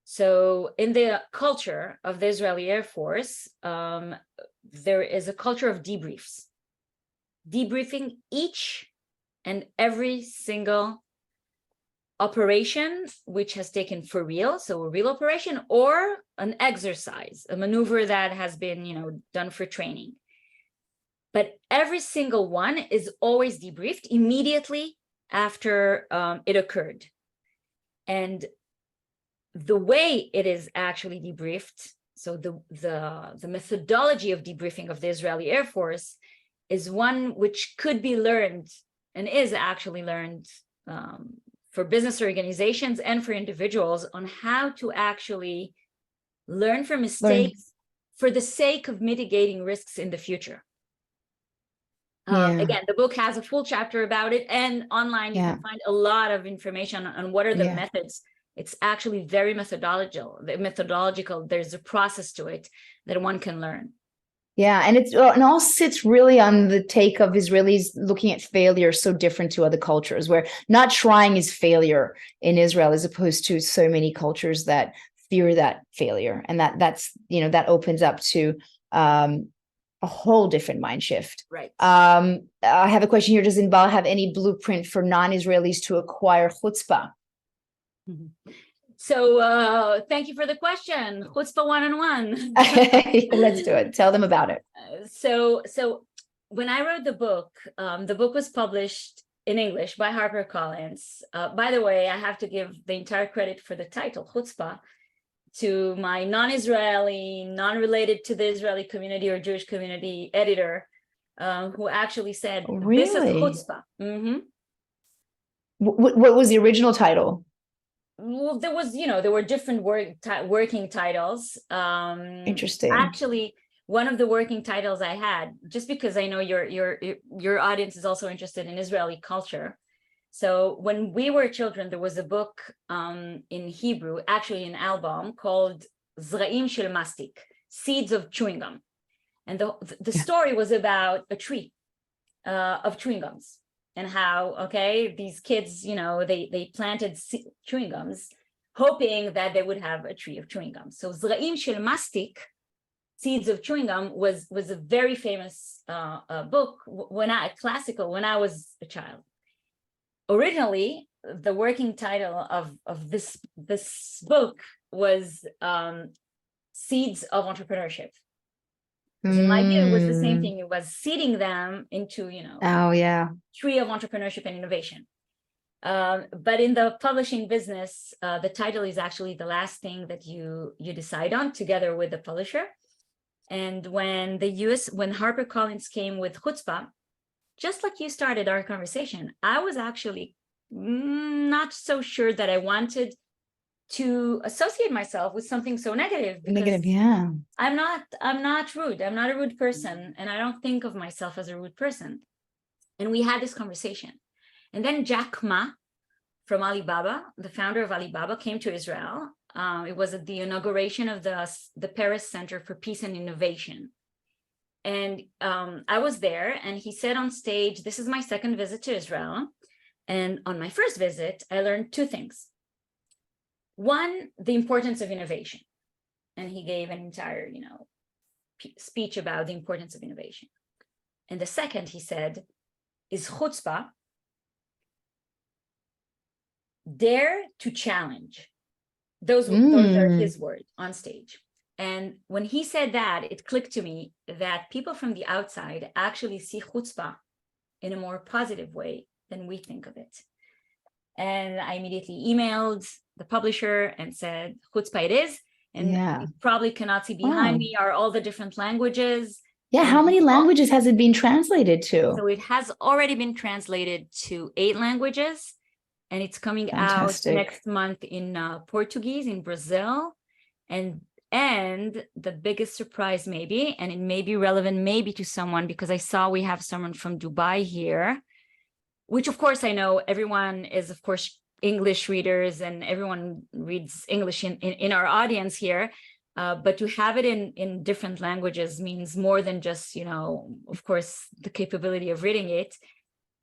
So in the culture of the Israeli Air Force, there is a culture of debriefs, debriefing each and every single operation which has taken for real, so a real operation, or an exercise, a maneuver that has been, done for training. But every single one is always debriefed immediately after it occurred. And the way it is actually debriefed, so the methodology of debriefing of the Israeli Air Force is one which could be learned and is actually learned for business organizations and for individuals on how to actually learn from mistakes for the sake of mitigating risks in the future. Again, the book has a full chapter about it, and online you can find a lot of information on what are the methods. It's actually very methodological. There's a process to it that one can learn. Yeah, and it all sits really on the take of Israelis looking at failure so different to other cultures, where not trying is failure in Israel, as opposed to so many cultures that fear that failure, and that's that opens up to a whole different mind shift. Right. I have a question here. Does Inbal have any blueprint for non-Israelis to acquire chutzpah? Mm-hmm. So thank you for the question. Chutzpah 101. Let's do it. Tell them about it. So when I wrote the book was published in English by HarperCollins. By the way, I have to give the entire credit for the title, Chutzpah, to my non-Israeli, non-related to the Israeli community or Jewish community editor, who actually said, this is chutzpah. Mm-hmm. What was the original title? Well, there were different working titles. Interesting. Actually, one of the working titles I had, just because I know your audience is also interested in Israeli culture. So when we were children, there was a book in Hebrew, actually an album called Zra'im Shel Mastik, Seeds of Chewing Gum. And the story was about a tree of chewing gums. And how, these kids, they planted chewing gums, hoping that they would have a tree of chewing gum. So Zra'im Shel Mastik, Seeds of Chewing Gum, was a very famous book when I was a child. Originally, the working title of this book was Seeds of Entrepreneurship. Because in my view, it was the same thing. It was seeding them into, Oh, yeah. tree of entrepreneurship and innovation. But in the publishing business, the title is actually the last thing that you decide on together with the publisher. And when when HarperCollins came with chutzpah, just like you started our conversation, I was actually not so sure that I wanted to associate myself with something so negative. Negative, yeah. I'm not rude. I'm not a rude person, and I don't think of myself as a rude person. And we had this conversation. And then Jack Ma from Alibaba, the founder of Alibaba, came to Israel. It was at the inauguration of the Paris Center for Peace and Innovation. And I was there, and he said on stage, this is my second visit to Israel. And on my first visit, I learned two things. One, the importance of innovation. And he gave an entire, speech about the importance of innovation. And the second, he said, is chutzpah, dare to challenge. Those are his words on stage. And when he said that, it clicked to me that people from the outside actually see chutzpah in a more positive way than we think of it. And I immediately emailed the publisher and said, chutzpah it is. And you probably cannot see behind me are all the different languages. Yeah, how many languages has it been translated to? So it has already been translated to 8 languages. And it's coming out next month in Portuguese in Brazil. And the biggest surprise maybe, and it may be relevant maybe to someone, because I saw we have someone from Dubai here, which of course I know everyone is of course English readers and everyone reads English in our audience here. But to have it in different languages means more than just, of course, the capability of reading it.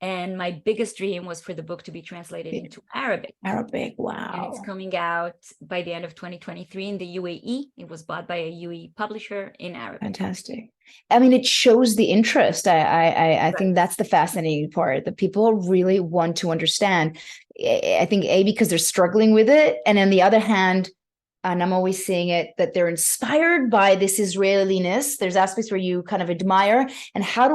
And my biggest dream was for the book to be translated into Arabic. Arabic, wow. And it's coming out by the end of 2023 in the UAE. It was bought by a UAE publisher in Arabic. Fantastic. I mean, it shows the interest. I think that's the fascinating part, that people really want to understand. I think, because they're struggling with it. And on the other hand, and I'm always seeing it, that they're inspired by this Israeliness. There's aspects where you kind of admire. And how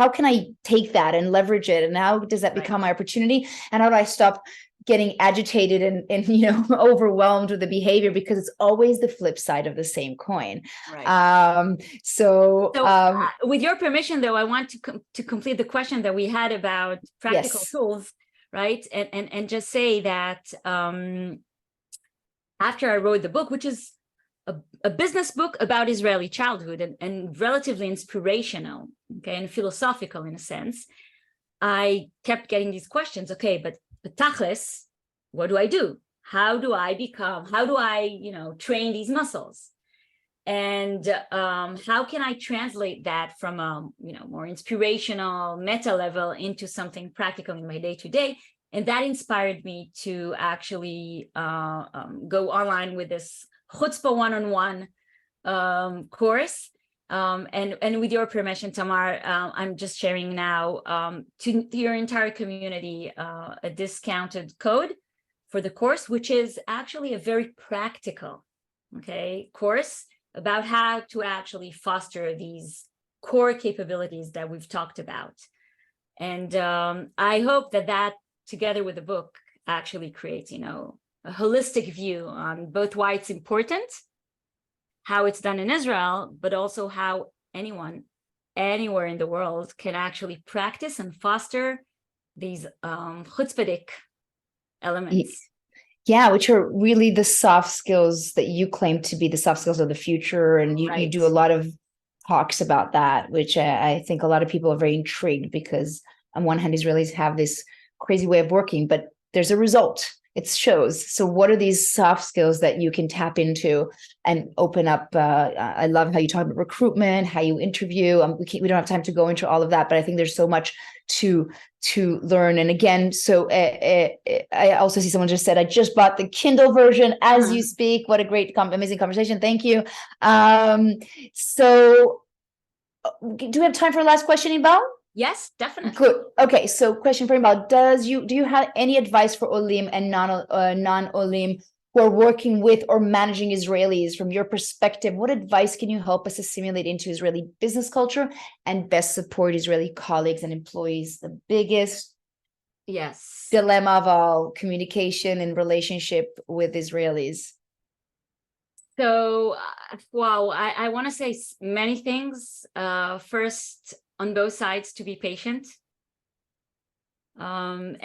can I take that and leverage it? And how does that become my opportunity? And how do I stop getting agitated and overwhelmed with the behavior? Because it's always the flip side of the same coin. Right. So with your permission, though, I want to complete the question that we had about practical tools, right? And just say that after I wrote the book, which is a business book about Israeli childhood and relatively inspirational, and philosophical in a sense, I kept getting these questions. Okay, but tachlis, what do I do? How do I train these muscles? And how can I translate that from a more inspirational meta level into something practical in my day-to-day? And that inspired me to actually go online with this chutzpah one-on-one course. And with your permission, Tamar, I'm just sharing now to your entire community a discounted code for the course, which is actually a very practical, course about how to actually foster these core capabilities that we've talked about. And I hope that together with the book actually creates, a holistic view on both why it's important, how it's done in Israel, but also how anyone, anywhere in the world can actually practice and foster these chutzpahdik elements. Yeah, which are really the soft skills that you claim to be the soft skills of the future. And you do a lot of talks about that, which I think a lot of people are very intrigued, because on one hand, Israelis have this crazy way of working, but there's a result. It shows. So what are these soft skills that you can tap into and open up? I love how you talk about recruitment, how you interview. We don't have time to go into all of that, but I think there's so much to learn. And again, so I also see someone just said, I just bought the Kindle version as you speak. What a great, amazing conversation. Thank you. So do we have time for a last question, Inbal? Yes, definitely. Good. Okay, so question for Inbal: do you have any advice for Olim and non-Olim who are working with or managing Israelis, from your perspective, what advice can you help us assimilate into Israeli business culture and best support Israeli colleagues and employees? The biggest dilemma of all, communication and relationship with Israelis. So, wow, I want to say many things. First, on both sides, to be patient. And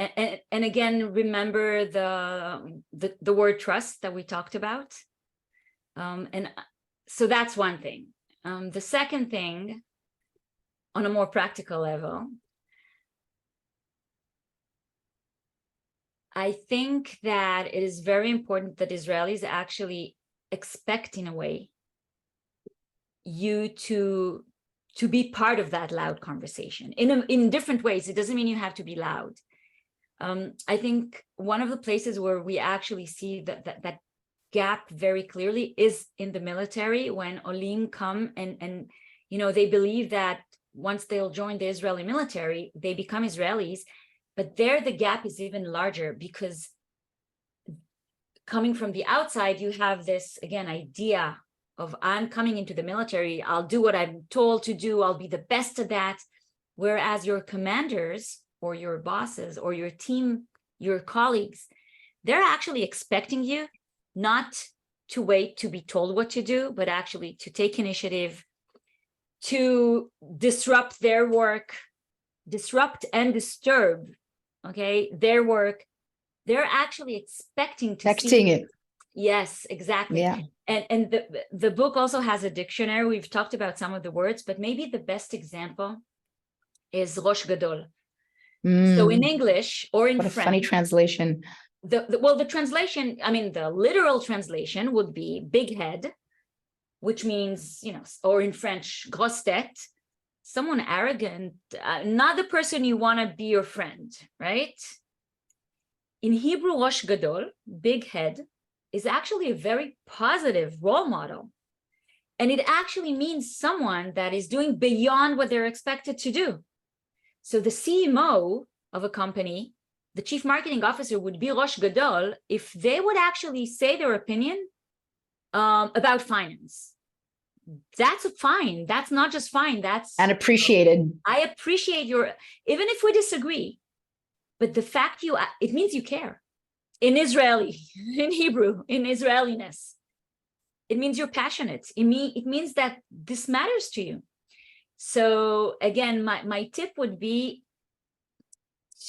again, remember the word trust that we talked about. And so that's one thing. The second thing, on a more practical level, I think that it is very important that Israelis actually expect, in a way, you to be part of that loud conversation in different ways. It doesn't mean you have to be loud. I think one of the places where we actually see that gap very clearly is in the military, when Olim come and they believe that once they'll join the Israeli military, they become Israelis. But there the gap is even larger, because coming from the outside, you have this, again, idea of, I'm coming into the military, I'll do what I'm told to do, I'll be the best at that. Whereas your commanders or your bosses or your team, your colleagues, they're actually expecting you not to wait to be told what to do, but actually to take initiative, to disrupt their work, disrupt and disturb, their work. They're actually expecting it. Yes, exactly. Yeah. And the book also has a dictionary. We've talked about some of the words, but maybe the best example is Rosh Gadol. So in English or in French, funny translation. The translation, the literal translation would be big head, which means, or in French, grosse tête, someone arrogant, not the person you want to be your friend, right? In Hebrew, Rosh Gadol, big head, is actually a very positive role model. And it actually means someone that is doing beyond what they're expected to do. So the CMO of a company, the chief marketing officer, would be Rosh Gadol if they would actually say their opinion about finance. That's fine. That's not just fine. That's and appreciated. I appreciate even if we disagree, but the fact it means you care. In Israeli, in Hebrew, in Israeliness, it means you're passionate. It means that this matters to you. So again, my tip would be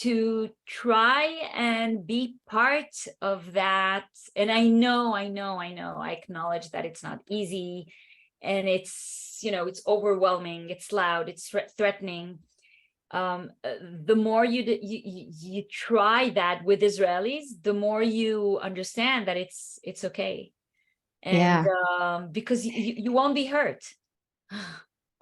to try and be part of that. And I acknowledge that it's not easy, and it's overwhelming, it's loud, it's threatening. The more you try that with Israelis, the more you understand that it's okay, and because you won't be hurt.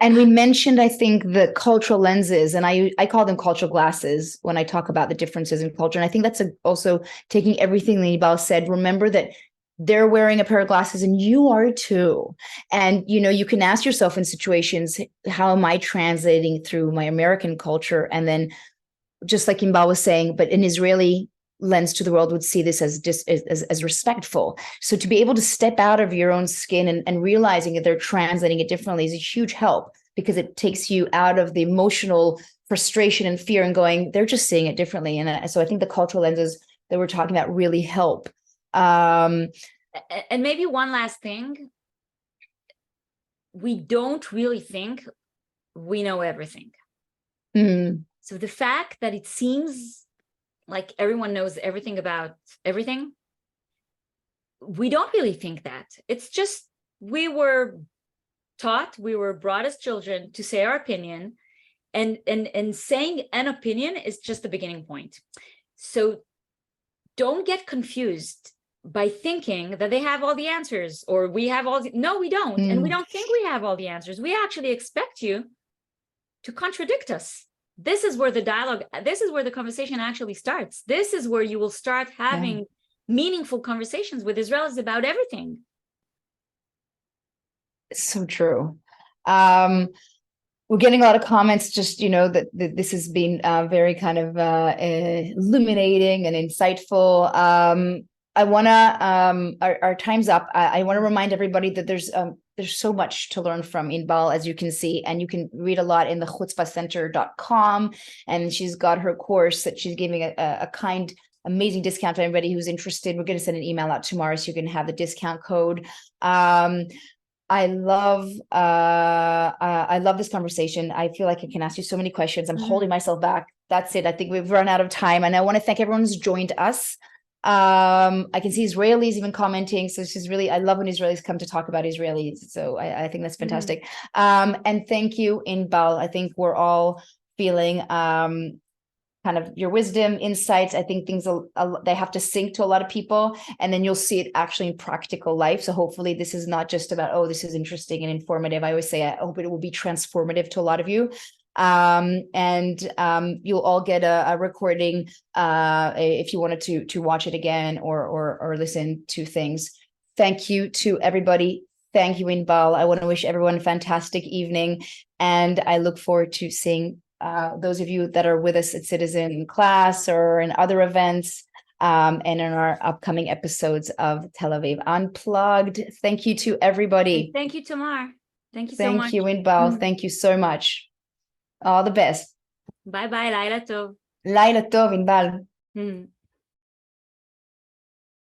And we mentioned, I think, the cultural lenses, and I call them cultural glasses when I talk about the differences in culture. And I think that's also taking everything that Inbal said. Remember that they're wearing a pair of glasses and you are too. And, you can ask yourself in situations, how am I translating through my American culture? And then just like Inbal was saying, but an Israeli lens to the world would see this as respectful. So to be able to step out of your own skin and realizing that they're translating it differently is a huge help, because it takes you out of the emotional frustration and fear and going, they're just seeing it differently. And so I think the cultural lenses that we're talking about really help. And maybe one last thing, we don't really think we know everything. So the fact that it seems like everyone knows everything about everything, we don't really think that. It's just, we were brought as children to say our opinion, and saying an opinion is just the beginning point. So don't get confused by thinking that they have all the answers, or we have no, we don't. And we don't think we have all the answers. We actually expect you to contradict us. This is where the dialogue, this is where the conversation actually starts. This is where you will start having meaningful conversations with Israelis about everything. It's so true. We're getting a lot of comments, just, that this has been very kind of illuminating and insightful. I want to, our time's up. I want to remind everybody that there's so much to learn from Inbal, as you can see, and you can read a lot in the chutzpahcenter.com. And she's got her course that she's giving a kind, amazing discount to anybody who's interested. We're going to send an email out tomorrow so you can have the discount code. I love this conversation. I feel like I can ask you so many questions. I'm holding myself back. That's it. I think we've run out of time, and I want to thank everyone who's joined us. I can see Israelis even commenting. So this is really, I love when Israelis come to talk about Israelis. So I think that's fantastic. And thank you, Inbal. I think we're all feeling kind of your wisdom, insights. I think things, they have to sink to a lot of people, and then you'll see it actually in practical life. So hopefully this is not just about, oh, this is interesting and informative. I always say, I hope it will be transformative to a lot of you. You'll all get a recording if you wanted to watch it again or listen to things. Thank you to everybody. Thank you, Inbal. I want to wish everyone a fantastic evening, and I look forward to seeing those of you that are with us at Citizen Class or in other events, and in our upcoming episodes of Tel Aviv Unplugged. Thank you to everybody. Thank you, Tamar. Thank you so much. Thank you, Inbal. Thank you so much. All the best. Bye bye. Laila tov. Laila tov, Inbal.